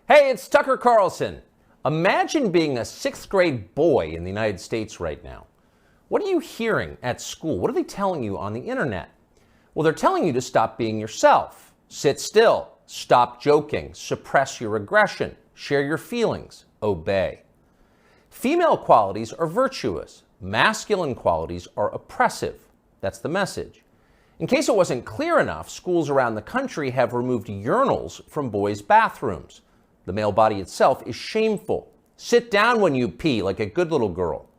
Hey, it's Tucker Carlson. Imagine being a sixth grade boy in the United States right now. What are you hearing at school? What are they telling you on the internet? Well, they're telling you to stop being yourself. Sit still. Stop joking. Suppress your aggression. Share your feelings. Obey. Female qualities are virtuous. Masculine qualities are oppressive. That's the message. In case it wasn't clear enough, schools around the country have removed urinals from boys' bathrooms. The male body itself is shameful. Sit down when you pee like a good little girl.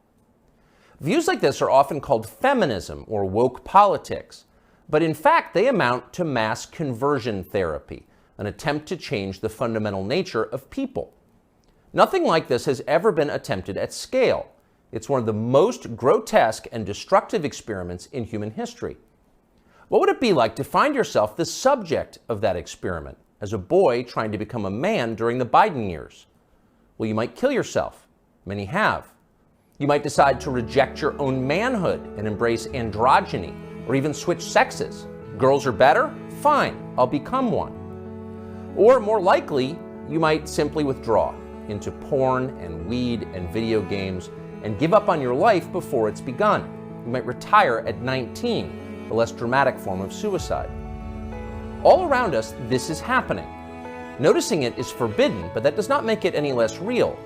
Views like this are often called feminism or woke politics, but in fact they amount to mass conversion therapy, an attempt to change the fundamental nature of people. Nothing like this has ever been attempted at scale. It's one of the most grotesque and destructive experiments in human history. What would it be like to find yourself the subject of that experiment as a boy trying to become a man during the Biden years? Well, you might kill yourself. Many have. You might decide to reject your own manhood and embrace androgyny, or even switch sexes. Girls are better? Fine, I'll become one. Or more likely, you might simply withdraw into porn and weed and video games and give up on your life before it's begun. You might retire at 19, the less dramatic form of suicide. All around us, this is happening. Noticing it is forbidden, but that does not make it any less real.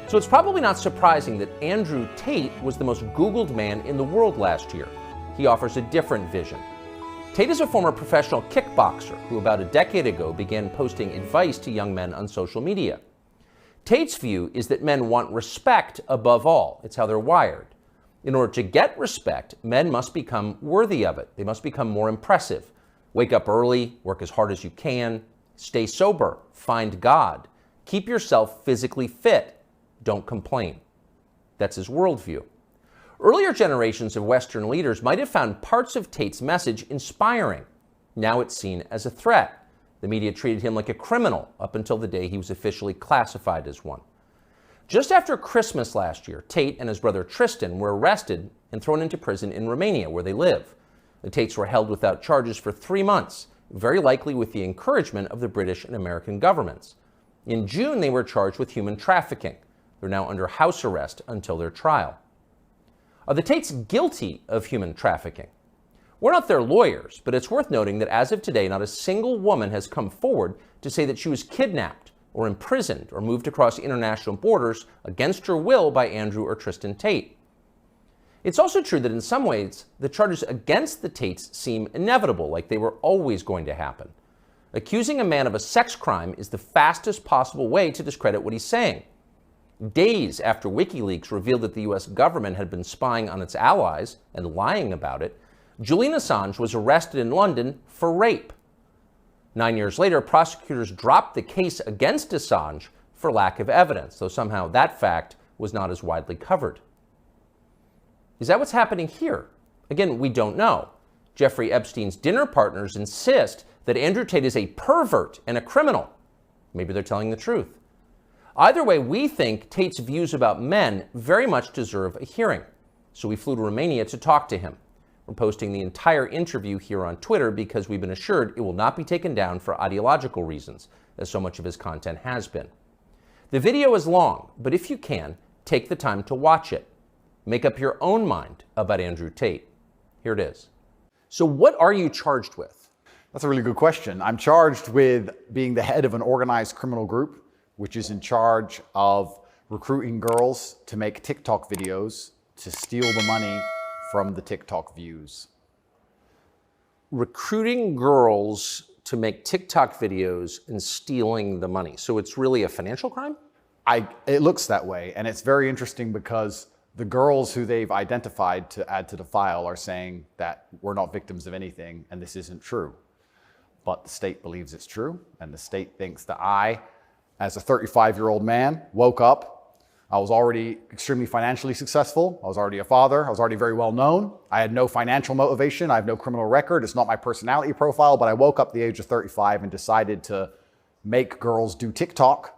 So it's probably not surprising that Andrew Tate was the most Googled man in the world last year. He offers a different vision. Tate is a former professional kickboxer who about a decade ago began posting advice to young men on social media. Tate's view is that men want respect above all. It's how they're wired. In order to get respect, men must become worthy of it. They must become more impressive. Wake up early, work as hard as you can, stay sober, find God, keep yourself physically fit, don't complain. That's his worldview. Earlier generations of Western leaders might have found parts of Tate's message inspiring. Now it's seen as a threat. The media treated him like a criminal up until the day he was officially classified as one. Just after Christmas last year, Tate and his brother Tristan were arrested and thrown into prison in Romania, where they live. The Tates were held without charges for 3 months, very likely with the encouragement of the British and American governments. In June, they were charged with human trafficking. They're now under house arrest until their trial. Are the Tates guilty of human trafficking? We're not their lawyers, but it's worth noting that as of today, not a single woman has come forward to say that she was kidnapped or imprisoned or moved across international borders against her will by Andrew or Tristan Tate. It's also true that in some ways, the charges against the Tates seem inevitable, like they were always going to happen. Accusing a man of a sex crime is the fastest possible way to discredit what he's saying. Days after WikiLeaks revealed that the US government had been spying on its allies and lying about it, Julian Assange was arrested in London for rape. 9 years later, prosecutors dropped the case against Assange for lack of evidence, though somehow that fact was not as widely covered. Is that what's happening here? Again, we don't know. Jeffrey Epstein's dinner partners insist that Andrew Tate is a pervert and a criminal. Maybe they're telling the truth. Either way, we think Tate's views about men very much deserve a hearing. So we flew to Romania to talk to him. We're posting the entire interview here on Twitter because we've been assured it will not be taken down for ideological reasons, as so much of his content has been. The video is long, but if you can, take the time to watch it. Make up your own mind about Andrew Tate. Here it is. So what are you charged with? That's a really good question. I'm charged with being the head of an organized criminal group, which is in charge of recruiting girls to make TikTok videos to steal the money from the TikTok views. Recruiting girls to make TikTok videos and stealing the money. So it's really a financial crime? It looks that way, and it's very interesting because the girls who they've identified to add to the file are saying that we're not victims of anything and this isn't true. But the state believes it's true, and the state thinks that I, as a 35-year-old man, woke up. I was already extremely financially successful. I was already a father. I was already very well known. I had no financial motivation. I have no criminal record. It's not my personality profile, but I woke up at the age of 35 and decided to make girls do TikTok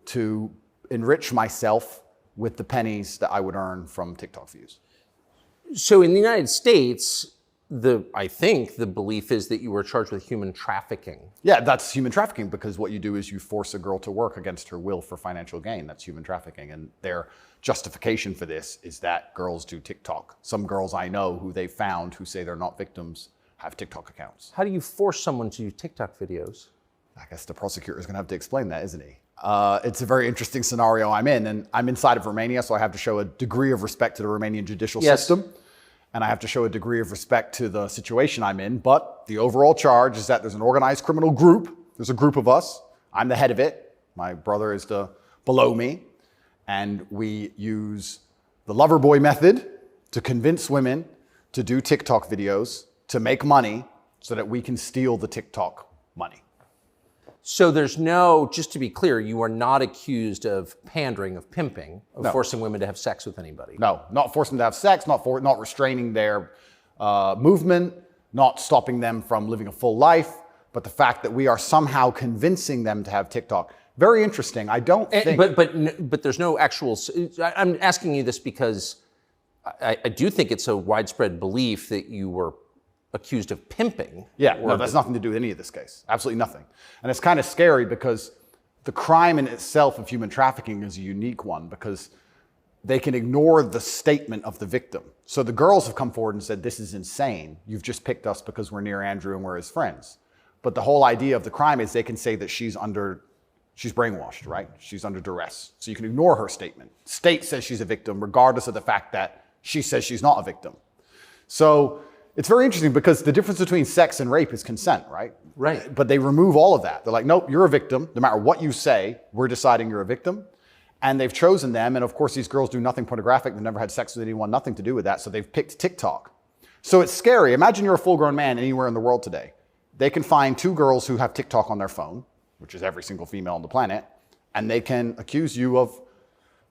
to enrich myself with the pennies that I would earn from TikTok views. So in the United States, I think the belief is that you were charged with human trafficking. Yeah, that's human trafficking, because what you do is you force a girl to work against her will for financial gain. That's human trafficking. And their justification for this is that girls do TikTok. Some girls I know who they found who say they're not victims have TikTok accounts. How do you force someone to do TikTok videos? I guess the prosecutor is going to have to explain that, isn't he? It's a very interesting scenario I'm in, and I'm inside of Romania, so I have to show a degree of respect to the Romanian judicial system. And I have to show a degree of respect to the situation I'm in. But the overall charge is that there's an organized criminal group. There's a group of us. I'm the head of it. My brother is below me. And we use the lover boy method to convince women to do TikTok videos to make money so that we can steal the TikTok money. So there's no, just to be clear, you are not accused of pandering, of pimping, of forcing women to have sex with anybody. No, not forcing them to have sex, not restraining their movement, not stopping them from living a full life, but the fact that we are somehow convincing them to have TikTok. Very interesting. I don't think... But there's no actual... I'm asking you this because I do think it's a widespread belief that you were accused of pimping. Yeah, no, that's nothing to do with any of this case. Absolutely nothing. And it's kind of scary because the crime in itself of human trafficking is a unique one, because they can ignore the statement of the victim. So the girls have come forward and said, this is insane. You've just picked us because we're near Andrew and we're his friends. But the whole idea of the crime is they can say that she's brainwashed, right? She's under duress. So you can ignore her statement. State says she's a victim regardless of the fact that she says she's not a victim. So it's very interesting because the difference between sex and rape is consent, right? Right. But they remove all of that. They're like, nope, you're a victim. No matter what you say, we're deciding you're a victim. And they've chosen them. And of course, these girls do nothing pornographic. They've never had sex with anyone, nothing to do with that. So they've picked TikTok. So it's scary. Imagine you're a full-grown man anywhere in the world today. They can find two girls who have TikTok on their phone, which is every single female on the planet, and they can accuse you of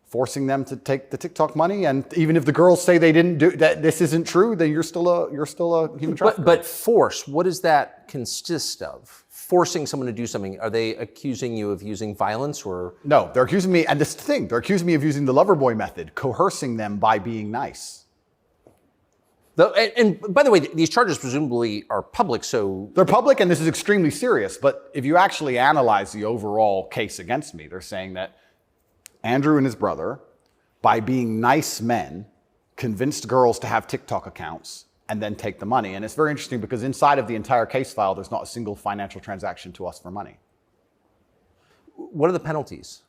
forcing them to take the TikTok money. And even if the girls say they didn't do that, this isn't true, then you're still a human trafficker. But force, what does that consist of? Forcing someone to do something? Are they accusing you of using violence or? No, they're accusing me, and this is the thing, they're accusing me of using the lover boy method, coercing them by being nice. And by the way, these charges presumably are public, so... They're public, and this is extremely serious, but if you actually analyze the overall case against me, they're saying that Andrew and his brother, by being nice men, convinced girls to have TikTok accounts and then take the money. And it's very interesting because inside of the entire case file, there's not a single financial transaction to us for money. What are the penalties?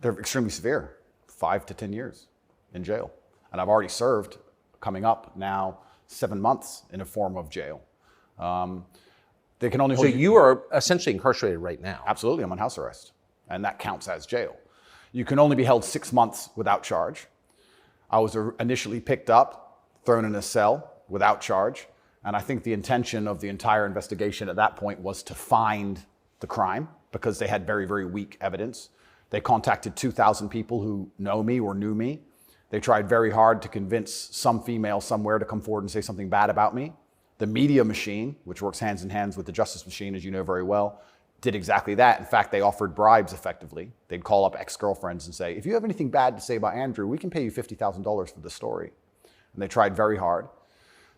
They're extremely severe, 5 to 10 years in jail. And I've already served, coming up now, 7 months in a form of jail. They can only hold So you are essentially incarcerated right now. Absolutely, I'm on house arrest, and that counts as jail. You can only be held 6 months without charge. I was initially picked up, thrown in a cell without charge, and I think the intention of the entire investigation at that point was to find the crime because they had very, very weak evidence. They contacted 2,000 people who know me or knew me. They tried very hard to convince some female somewhere to come forward and say something bad about me. The media machine, which works hands in hands with the justice machine, as you know very well, did exactly that. In fact, they offered bribes effectively. They'd call up ex-girlfriends and say, if you have anything bad to say about Andrew, we can pay you $50,000 for the story. And they tried very hard.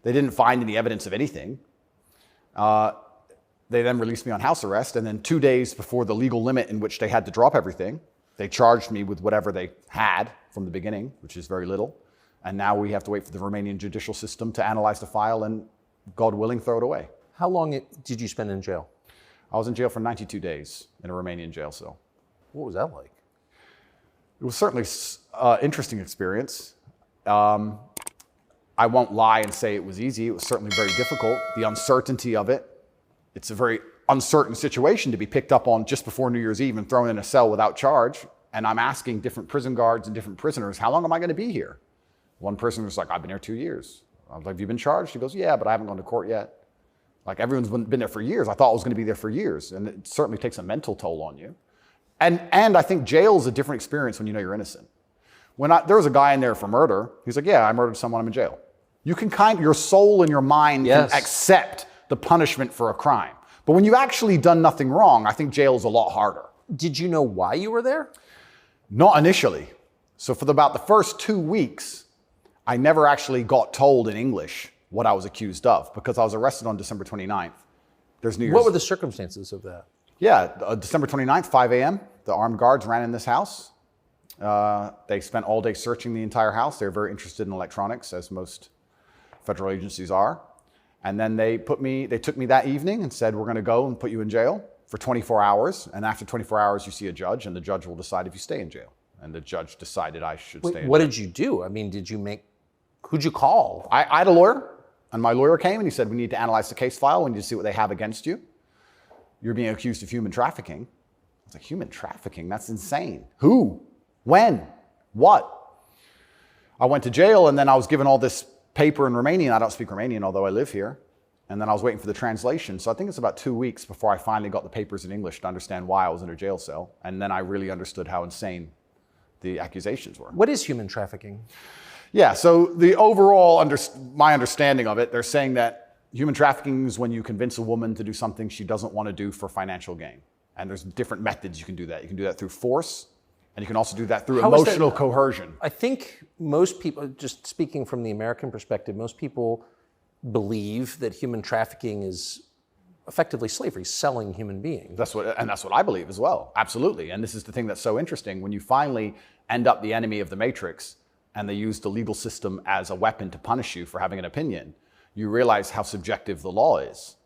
They didn't find any evidence of anything. They then released me on house arrest, and then 2 days before the legal limit in which they had to drop everything, they charged me with whatever they had from the beginning, which is very little. And now we have to wait for the Romanian judicial system to analyze the file and, God willing, throw it away. How long did you spend in jail? I was in jail for 92 days in a Romanian jail cell. What was that like? It was certainly an interesting experience. I won't lie and say it was easy. It was certainly very difficult. The uncertainty of it. It's a very uncertain situation to be picked up on just before New Year's Eve and thrown in a cell without charge. And I'm asking different prison guards and different prisoners, how long am I going to be here? One person was like, I've been here 2 years. I was like, have you been charged? He goes, yeah, but I haven't gone to court yet. Like, everyone's been there for years. I thought I was going to be there for years. And it certainly takes a mental toll on you. And I think jail is a different experience when you know you're innocent. There was a guy in there for murder. He's like, yeah, I murdered someone, I'm in jail. You can your soul and your mind can accept the punishment for a crime. But when you've actually done nothing wrong, I think jail is a lot harder. Did you know why you were there? Not initially. So for about the first 2 weeks, I never actually got told in English what I was accused of, because I was arrested on December 29th. There's New Year's. What were the circumstances of that? Yeah, December 29th, 5 a.m., the armed guards ran in this house. They spent all day searching the entire house. They were very interested in electronics, as most federal agencies are. And then they took me that evening and said, we're going to go and put you in jail for 24 hours. And after 24 hours, you see a judge, and the judge will decide if you stay in jail. And the judge decided I should stay in jail. What did you do? I mean, who'd you call? I had a lawyer, and my lawyer came and he said, we need to analyze the case file. We need to see what they have against you. You're being accused of human trafficking. I was like, human trafficking? That's insane. Who? When? What? I went to jail, and then I was given all this paper in Romanian. I don't speak Romanian, although I live here. And then I was waiting for the translation. So I think it's about 2 weeks before I finally got the papers in English to understand why I was in a jail cell. And then I really understood how insane the accusations were. What is human trafficking? Yeah, so the overall, my understanding of it, they're saying that human trafficking is when you convince a woman to do something she doesn't want to do for financial gain. And there's different methods you can do that. You can do that through force, and you can also do that through emotional coercion. I think most people, just speaking from the American perspective, most people believe that human trafficking is effectively slavery, selling human beings. That's what I believe as well. Absolutely. And this is the thing that's so interesting. When you finally end up the enemy of the matrix, and they use the legal system as a weapon to punish you for having an opinion, you realize how subjective the law is,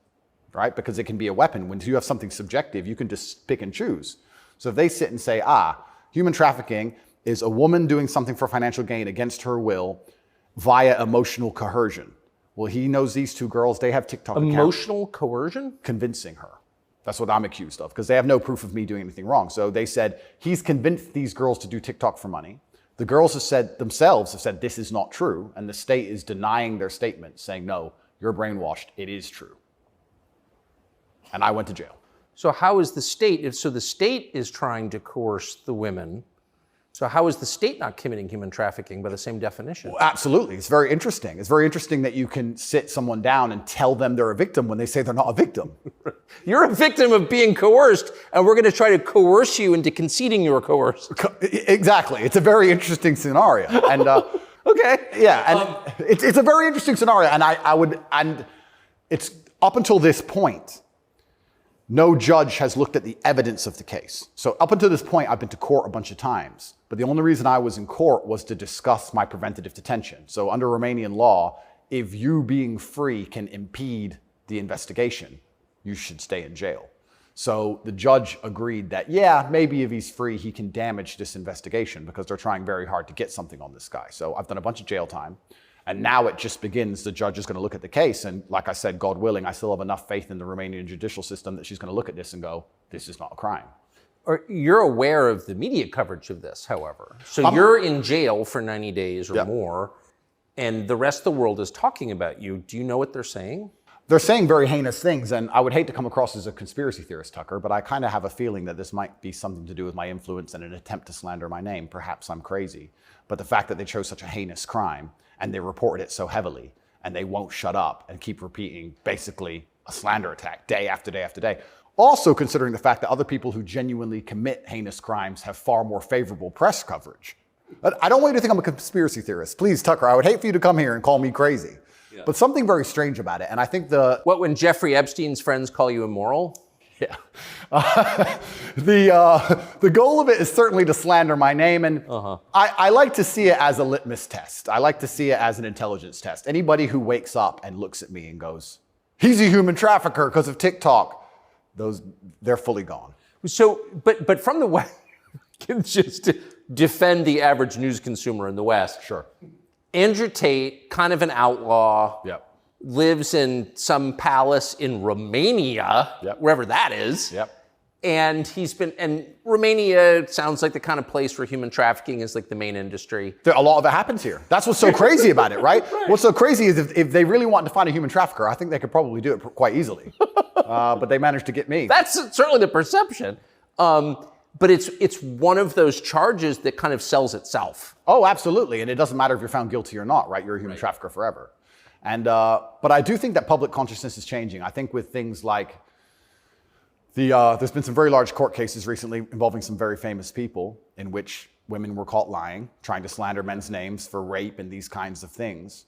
right? Because it can be a weapon. When you have something subjective, you can just pick and choose. So if they sit and say, human trafficking is a woman doing something for financial gain against her will via emotional coercion. Well, he knows these two girls, they have TikTok accounts. Emotional coercion? Convincing her. That's what I'm accused of, because they have no proof of me doing anything wrong. So they said, he's convinced these girls to do TikTok for money. The girls have said this is not true, and the state is denying their statement, saying, no, you're brainwashed, it is true. And I went to jail. So how is the state, so the state is trying to coerce the women, so how is the state not committing human trafficking by the same definition? Well, absolutely, it's very interesting. It's very interesting that you can sit someone down and tell them they're a victim when they say they're not a victim. You're a victim of being coerced, and we're going to try to coerce you into conceding you were coerced. Exactly. It's a very interesting scenario. And okay. Yeah, and it's a very interesting scenario. And it's up until this point, no judge has looked at the evidence of the case. So up until this point, I've been to court a bunch of times. But the only reason I was in court was to discuss my preventative detention. So under Romanian law, if you being free can impede the investigation, you should stay in jail. So the judge agreed that, yeah, maybe if he's free, he can damage this investigation, because they're trying very hard to get something on this guy. So I've done a bunch of jail time. And now it just begins. The judge is going to look at the case. And like I said, God willing, I still have enough faith in the Romanian judicial system that she's going to look at this and go, this is not a crime. Or you're aware of the media coverage of this, however. So you're in jail for 90 days or more, and the rest of the world is talking about you. Do you know what they're saying? They're saying very heinous things, and I would hate to come across as a conspiracy theorist, Tucker, but I kind of have a feeling that this might be something to do with my influence and an attempt to slander my name. Perhaps I'm crazy, but the fact that they chose such a heinous crime, and they reported it so heavily, and they won't shut up and keep repeating basically a slander attack day after day after day. Also considering the fact that other people who genuinely commit heinous crimes have far more favorable press coverage. I don't want you to think I'm a conspiracy theorist. Please, Tucker, I would hate for you to come here and call me crazy. Yeah. But something very strange about it, and I think What, when Jeffrey Epstein's friends call you immoral? Yeah. The goal of it is certainly to slander my name, and I like to see it as a litmus test. I like to see it as an intelligence test. Anybody who wakes up and looks at me and goes, he's a human trafficker because of TikTok, they're fully gone. So, but from the West, just to defend the average news consumer in the West. Sure. Andrew Tate, kind of an outlaw. Yep. Lives in some palace in Romania, wherever that is. Yep. And Romania sounds like the kind of place where human trafficking is like the main industry. A lot of it happens here. That's what's so crazy about it, right? What's so crazy is if they really want to find a human trafficker, I think they could probably do it quite easily. But they managed to get me. That's certainly the perception. But it's one of those charges that kind of sells itself. Oh, absolutely. And it doesn't matter if you're found guilty or not, right? You're a human trafficker forever. And but I do think that public consciousness is changing. I think with things like there's been some very large court cases recently involving some very famous people in which women were caught lying, trying to slander men's names for rape and these kinds of things.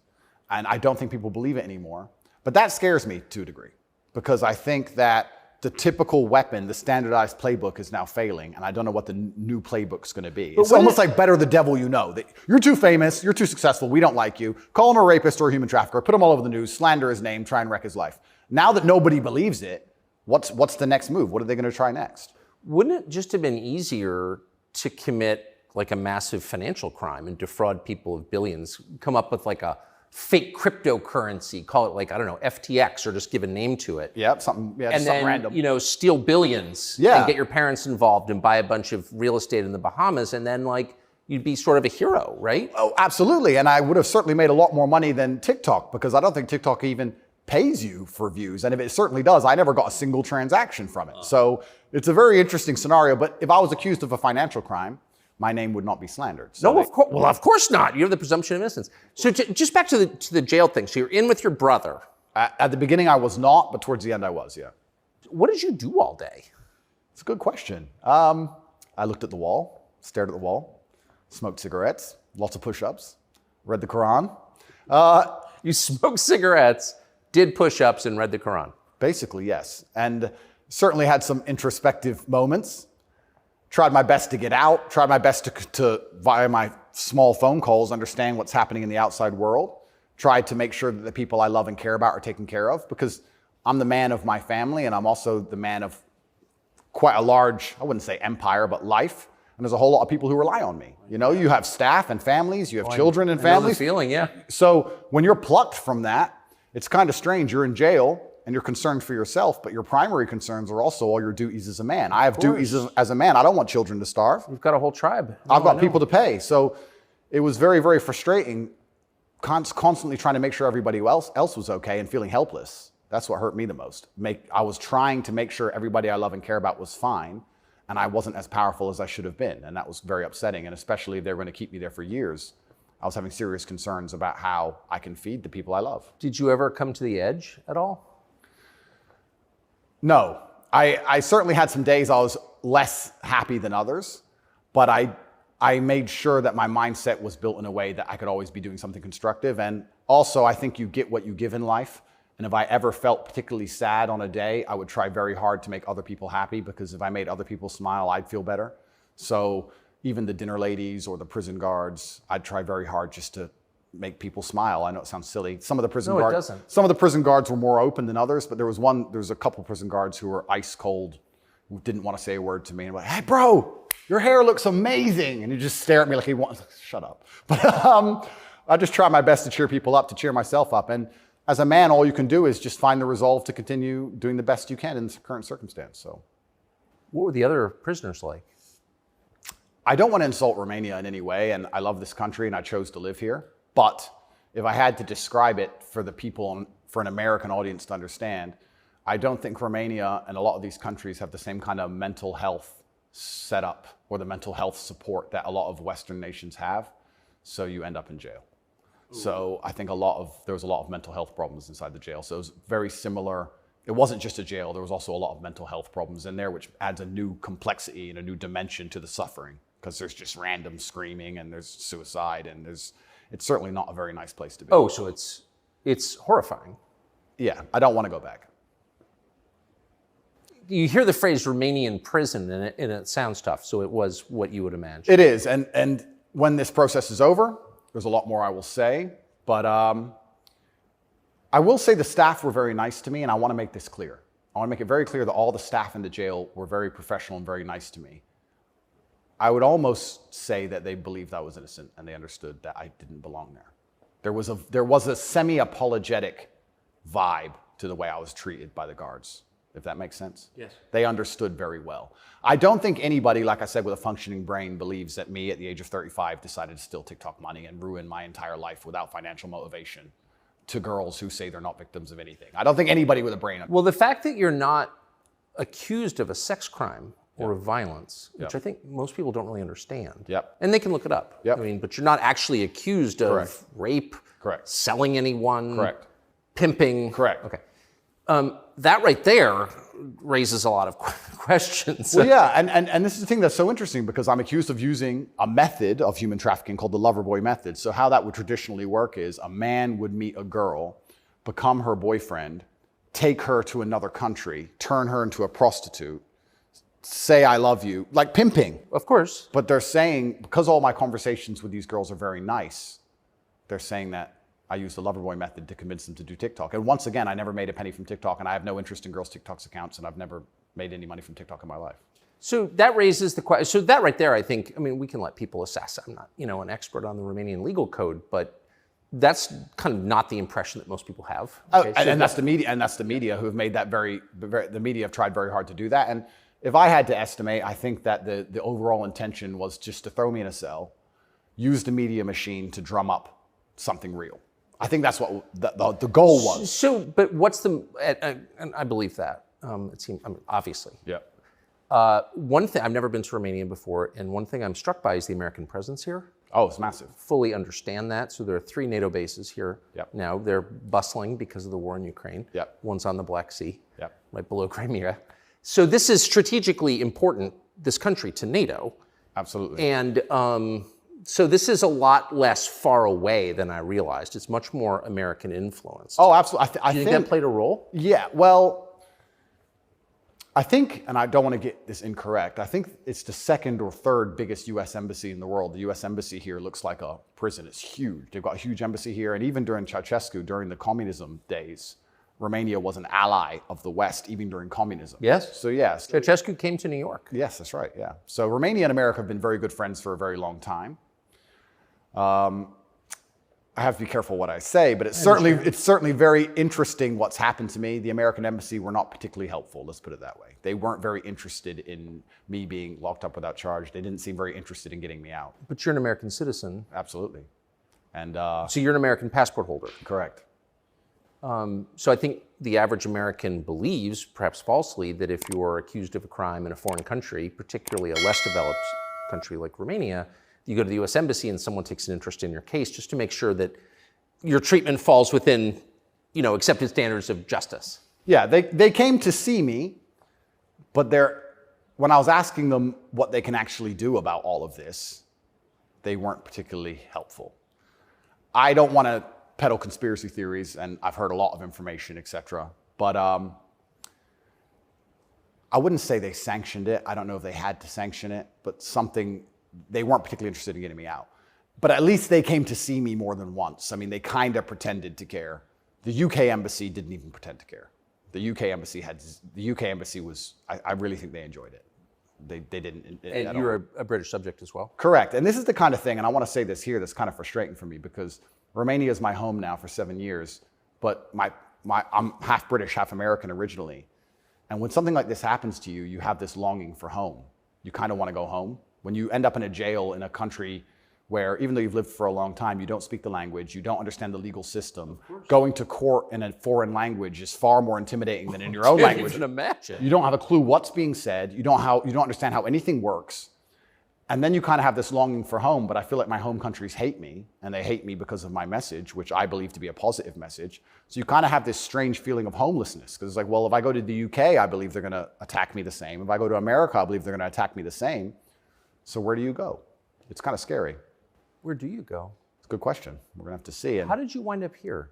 And I don't think people believe it anymore. But that scares me to a degree, because I think that the typical weapon, the standardized playbook, is now failing, and I don't know what the new playbook's going to be. It's almost like better the devil you know. That you're too famous, you're too successful, we don't like you. Call him a rapist or a human trafficker, put him all over the news, slander his name, try and wreck his life. Now that nobody believes it, what's the next move? What are they going to try next? Wouldn't it just have been easier to commit like a massive financial crime and defraud people of billions, come up with like a fake cryptocurrency, call it like, I don't know, FTX, or just give a name to it. Yep, something random. You know, steal billions and get your parents involved and buy a bunch of real estate in the Bahamas, and then like you'd be sort of a hero, right? Oh, absolutely. And I would have certainly made a lot more money than TikTok, because I don't think TikTok even pays you for views. And if it certainly does, I never got a single transaction from it. So it's a very interesting scenario. But if I was accused of a financial crime, my name would not be slandered. So no, of course. Well, of course not. You have the presumption of innocence. So just back to the jail thing. So you're in with your brother. At the beginning, I was not, but towards the end, I was. Yeah. What did you do all day? It's a good question. I looked at the wall, stared at the wall, smoked cigarettes, lots of push-ups, read the Quran. You smoked cigarettes, did push-ups, and read the Quran. Basically, yes, and certainly had some introspective moments. Tried my best to get out, tried my best to, via my small phone calls, understand what's happening in the outside world. Tried to make sure that the people I love and care about are taken care of, because I'm the man of my family, and I'm also the man of quite a large, I wouldn't say empire, but life. And there's a whole lot of people who rely on me. You know, you have staff and families, you have children and families. I know the feeling, yeah. So when you're plucked from that, it's kind of strange. You're in jail, and you're concerned for yourself, but your primary concerns are also all your duties as a man. I have duties as a man. I don't want children to starve. You've got a whole tribe. I've got people to pay. So it was very, very frustrating, constantly trying to make sure everybody else was okay and feeling helpless. That's what hurt me the most. I was trying to make sure everybody I love and care about was fine, and I wasn't as powerful as I should have been. And that was very upsetting. And especially if they were going to keep me there for years, I was having serious concerns about how I can feed the people I love. Did you ever come to the edge at all? No, I certainly had some days I was less happy than others, but I made sure that my mindset was built in a way that I could always be doing something constructive. And also, I think you get what you give in life. And if I ever felt particularly sad on a day, I would try very hard to make other people happy, because if I made other people smile, I'd feel better. So even the dinner ladies or the prison guards, I'd try very hard just to make people smile. I know it sounds silly. Some of the prison guards, it doesn't. Some of the prison guards were more open than others, but there was a couple prison guards who were ice cold, who didn't want to say a word to me, and were like, "Hey, bro, your hair looks amazing," and he just stare at me like he wants. Shut up. But I just try my best to cheer people up, to cheer myself up, and as a man, all you can do is just find the resolve to continue doing the best you can in the current circumstance. So, what were the other prisoners like? I don't want to insult Romania in any way, and I love this country, and I chose to live here. But if I had to describe it for the people, for an American audience to understand, I don't think Romania and a lot of these countries have the same kind of mental health setup or the mental health support that a lot of Western nations have. So you end up in jail. So I think there was a lot of mental health problems inside the jail. So it was very similar. It wasn't just a jail. There was also a lot of mental health problems in there, which adds a new complexity and a new dimension to the suffering, because there's just random screaming and there's suicide and it's certainly not a very nice place to be. Oh, so it's horrifying. Yeah, I don't want to go back. You hear the phrase Romanian prison, and it sounds tough. So it was what you would imagine. It is, and when this process is over, there's a lot more I will say, but I will say the staff were very nice to me, and I want to make this clear. I want to make it very clear that all the staff in the jail were very professional and very nice to me. I would almost say that they believed I was innocent and they understood that I didn't belong there. There was a semi-apologetic vibe to the way I was treated by the guards, if that makes sense. Yes. They understood very well. I don't think anybody, like I said, with a functioning brain believes that me at the age of 35 decided to steal TikTok money and ruin my entire life without financial motivation to girls who say they're not victims of anything. I don't think anybody with a brain. Well, the fact that you're not accused of a sex crime or of violence, which I think most people don't really understand. Yep. And they can look it up. Yep. I mean, but you're not actually accused of rape, Correct. selling anyone, Correct. pimping. Correct. Okay. That right there raises a lot of questions. Well, yeah, and this is the thing that's so interesting because I'm accused of using a method of human trafficking called the lover boy method. So how that would traditionally work is a man would meet a girl, become her boyfriend, take her to another country, turn her into a prostitute, say I love you, like pimping. Of course. But they're saying, because all my conversations with these girls are very nice, they're saying that I use the lover boy method to convince them to do TikTok. And once again, I never made a penny from TikTok, and I have no interest in girls' TikTok's accounts, and I've never made any money from TikTok in my life. So that raises the question. So that right there, I think, I mean, we can let people assess. I'm not, an expert on the Romanian legal code, but that's kind of not the impression that most people have. Okay? And that's the media, who have made that the media have tried very hard to do that. And if I had to estimate, I think that the overall intention was just to throw me in a cell, use the media machine to drum up something real. I think that's what the goal was. So, but what's and I believe that. It seems, obviously. Yeah. One thing, I've never been to Romania before, and one thing I'm struck by is the American presence here. Oh, it's massive. Fully understand that. So there are 3 NATO bases here now. They're bustling because of the war in Ukraine. Yep. One's on the Black Sea, Yep. right below Crimea. So this is strategically important, this country, to NATO. Absolutely. And so this is a lot less far away than I realized. It's much more American influence. Oh, absolutely. Do you think that played a role? Yeah, well, I think, and I don't want to get this incorrect, I think it's the 2nd or 3rd biggest U.S. embassy in the world. The U.S. embassy here looks like a prison. It's huge. They've got a huge embassy here. And even during Ceausescu, during the communism days, Romania was an ally of the West, even during communism. Yes. So yes. Ceausescu came to New York. Yes, that's right, yeah. So Romania and America have been very good friends for a very long time. I have to be careful what I say, but it's certainly very interesting what's happened to me. The American embassy were not particularly helpful, let's put it that way. They weren't very interested in me being locked up without charge. They didn't seem very interested in getting me out. But you're an American citizen. Absolutely. And so you're an American passport holder. Correct. So I think the average American believes, perhaps falsely, that if you're accused of a crime in a foreign country, particularly a less developed country like Romania, you go to the U.S. Embassy and someone takes an interest in your case just to make sure that your treatment falls within, accepted standards of justice. Yeah, they came to see me, but when I was asking them what they can actually do about all of this, they weren't particularly helpful. I don't want to peddle conspiracy theories, and I've heard a lot of information, etc. But I wouldn't say they sanctioned it. I don't know if they had to sanction it, but they weren't particularly interested in getting me out. But at least they came to see me more than once. I mean, they kind of pretended to care. The UK embassy didn't even pretend to care. The UK embassy was, I really think they enjoyed it. They didn't. And you're a British subject as well? Correct. And this is the kind of thing, and I want to say this here, that's kind of frustrating for me because Romania is my home now for 7 years, but I'm half British, half American originally. And when something like this happens to you, you have this longing for home. You kind of want to go home. When you end up in a jail in a country where, even though you've lived for a long time, you don't speak the language, you don't understand the legal system, going to court in a foreign language is far more intimidating than in your own language. I can imagine. You don't have a clue what's being said. You don't understand how anything works. And then you kind of have this longing for home, but I feel like my home countries hate me, and they hate me because of my message, which I believe to be a positive message. So you kind of have this strange feeling of homelessness, because it's like, well, if I go to the UK, I believe they're going to attack me the same. If I go to America, I believe they're going to attack me the same. So where do you go? It's kind of scary. Where do you go? It's a good question. We're going to have to see. How did you wind up here?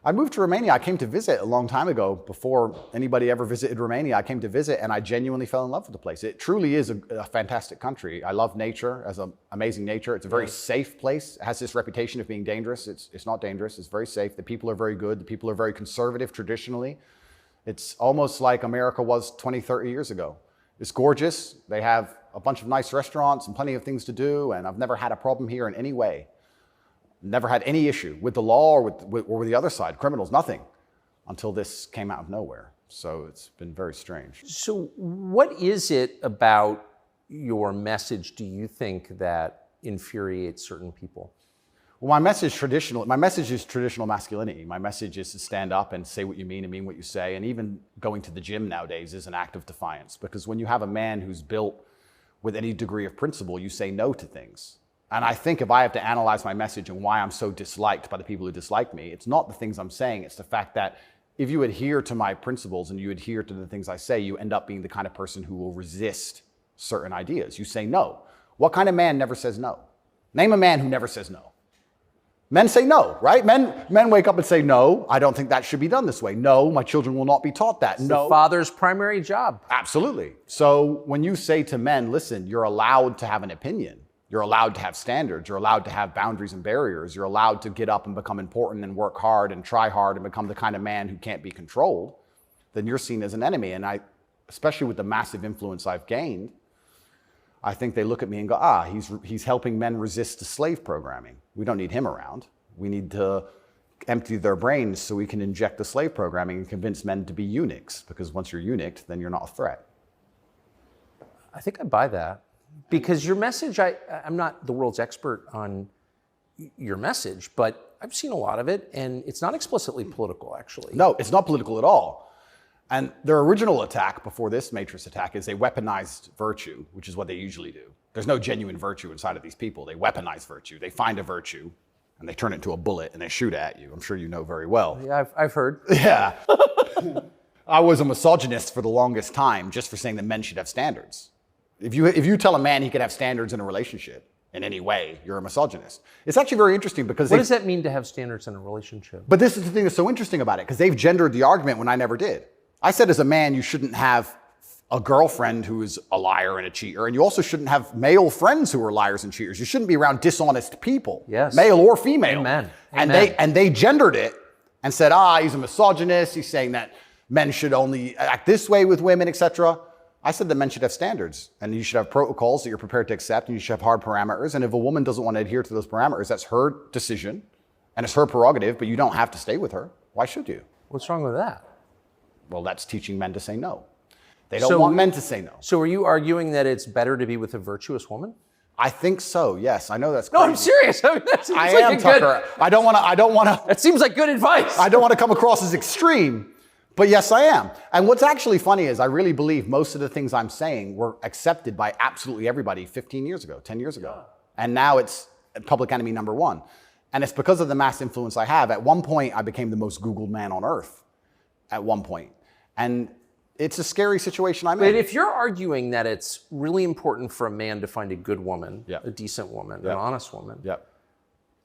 I moved to Romania. I came to visit a long time ago. Before anybody ever visited Romania, I came to visit, and I genuinely fell in love with the place. It truly is a fantastic country. I love nature, as an amazing nature. It's a very safe place. It has this reputation of being dangerous. It's not dangerous. It's very safe. The people are very good. The people are very conservative traditionally. It's almost like America was 20, 30 years ago. It's gorgeous. They have a bunch of nice restaurants and plenty of things to do, and I've never had a problem here in any way. Never had any issue with the law or with the other side, criminals, nothing, until this came out of nowhere. So it's been very strange. So what is it about your message, do you think, that infuriates certain people? Well, my message is traditional masculinity. My message is to stand up and say what you mean and mean what you say. And even going to the gym nowadays is an act of defiance, because when you have a man who's built with any degree of principle, you say no to things. And I think if I have to analyze my message and why I'm so disliked by the people who dislike me, it's not the things I'm saying, it's the fact that if you adhere to my principles and you adhere to the things I say, you end up being the kind of person who will resist certain ideas. You say no. What kind of man never says no? Name a man who never says no. Men say no, right? Men wake up and say, no, I don't think that should be done this way. No, my children will not be taught that. It's no. the father's primary job. Absolutely. So when you say to men, listen, you're allowed to have an opinion. You're allowed to have standards. You're allowed to have boundaries and barriers. You're allowed to get up and become important and work hard and try hard and become the kind of man who can't be controlled, then you're seen as an enemy. And especially with the massive influence I've gained, I think they look at me and go, he's helping men resist the slave programming. We don't need him around. We need to empty their brains so we can inject the slave programming and convince men to be eunuchs, because once you're eunuched, then you're not a threat. I think I buy that. Because your message, I'm not the world's expert on your message, but I've seen a lot of it, and it's not explicitly political, actually. No, it's not political at all. And their original attack before this Matrix attack is they weaponized virtue, which is what they usually do. There's no genuine virtue inside of these people. They weaponize virtue. They find a virtue, and they turn it into a bullet, and they shoot at you. I'm sure you know very well. Yeah, I've heard. Yeah. I was a misogynist for the longest time just for saying that men should have standards. If you tell a man he can have standards in a relationship in any way, you're a misogynist. It's actually very interesting because what does that mean to have standards in a relationship? But this is the thing that's so interesting about it, because they've gendered the argument when I never did. I said as a man, you shouldn't have a girlfriend who is a liar and a cheater, and you also shouldn't have male friends who are liars and cheaters. You shouldn't be around dishonest people, yes, male or female. Amen. And they gendered it and said, he's a misogynist. He's saying that men should only act this way with women, etc. I said that men should have standards, and you should have protocols that you're prepared to accept, and you should have hard parameters. And if a woman doesn't want to adhere to those parameters, that's her decision, and it's her prerogative, but you don't have to stay with her. Why should you? What's wrong with that? Well, that's teaching men to say no. They don't want men to say no. So are you arguing that it's better to be with a virtuous woman? I think so, yes. I know that's crazy. No, I'm serious. I mean, that seems I like am, Tucker. I don't want to. That seems like good advice. I don't want to come across as extreme. But yes, I am. And what's actually funny is I really believe most of the things I'm saying were accepted by absolutely everybody 15 years ago, 10 years ago. And now it's public enemy number one. And it's because of the mass influence I have. At one point, I became the most Googled man on earth. At one point. And it's a scary situation I'm in. But if you're arguing that it's really important for a man to find a good woman, a decent woman, an honest woman,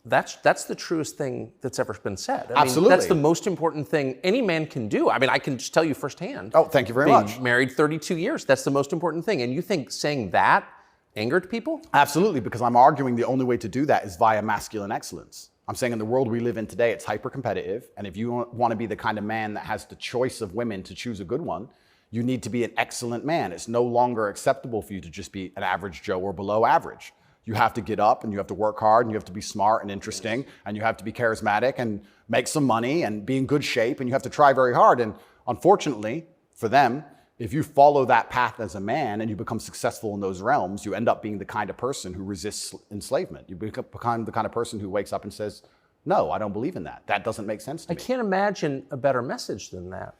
that's the truest thing that's ever been said. I Absolutely. mean, that's the most important thing any man can do. I mean, I can just tell you firsthand. Oh, thank you very much. Married 32 years, that's the most important thing. And you think saying that angered people? Absolutely, because I'm arguing the only way to do that is via masculine excellence. I'm saying in the world we live in today, it's hyper-competitive. And if you want to be the kind of man that has the choice of women to choose a good one, you need to be an excellent man. It's no longer acceptable for you to just be an average Joe or below average. You have to get up and you have to work hard and you have to be smart and interesting and you have to be charismatic and make some money and be in good shape and you have to try very hard. And unfortunately for them, if you follow that path as a man and you become successful in those realms, you end up being the kind of person who resists enslavement. You become the kind of person who wakes up and says, no, I don't believe in that. That doesn't make sense to me. I can't imagine a better message than that.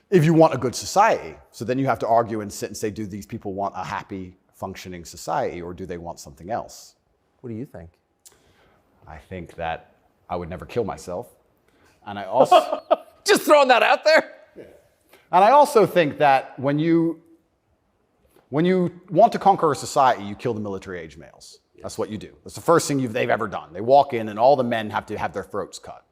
If you want a good society. So then you have to argue and sit and say, do these people want a happy, functioning society or do they want something else? What do you think? I think that I would never kill myself. And I also... Just throwing that out there? And I also think that when you want to conquer a society, you kill the military-age males. That's what you do. That's the first thing they've ever done. They walk in and all the men have to have their throats cut.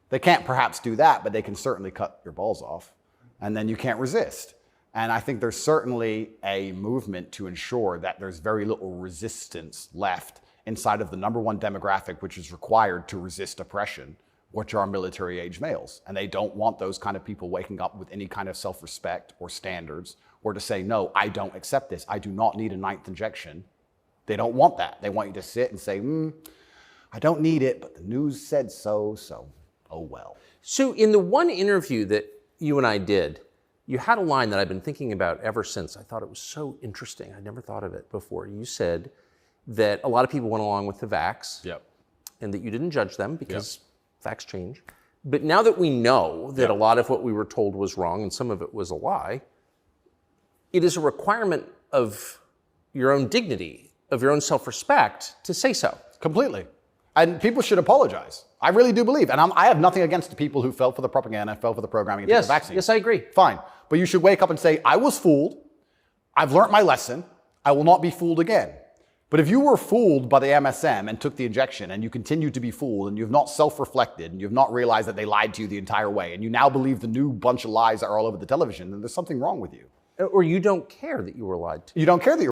They can't perhaps do that, but they can certainly cut your balls off. And then you can't resist. And I think there's certainly a movement to ensure that there's very little resistance left inside of the number one demographic which is required to resist oppression, which are military-age males. And they don't want those kind of people waking up with any kind of self-respect or standards or to say, no, I don't accept this. I do not need a ninth injection. They don't want that. They want you to sit and say, I don't need it, but the news said so, oh well. So in the one interview that you and I did, you had a line that I've been thinking about ever since. I thought it was so interesting. I never thought of it before. You said that a lot of people went along with the vax and that you didn't judge them because facts change. But now that we know that a lot of what we were told was wrong and some of it was a lie, it is a requirement of your own dignity, of your own self-respect to say so. Completely. And people should apologize. I really do believe. And I have nothing against the people who fell for the propaganda, fell for the programming, and took the vaccine. Yes, I agree. Fine. But you should wake up and say, I was fooled. I've learned my lesson. I will not be fooled again. But if you were fooled by the MSM and took the injection and you continue to be fooled and you've not self-reflected and you've not realized that they lied to you the entire way and you now believe the new bunch of lies that are all over the television, then there's something wrong with you. Or you don't care that you were lied to. You don't care that you're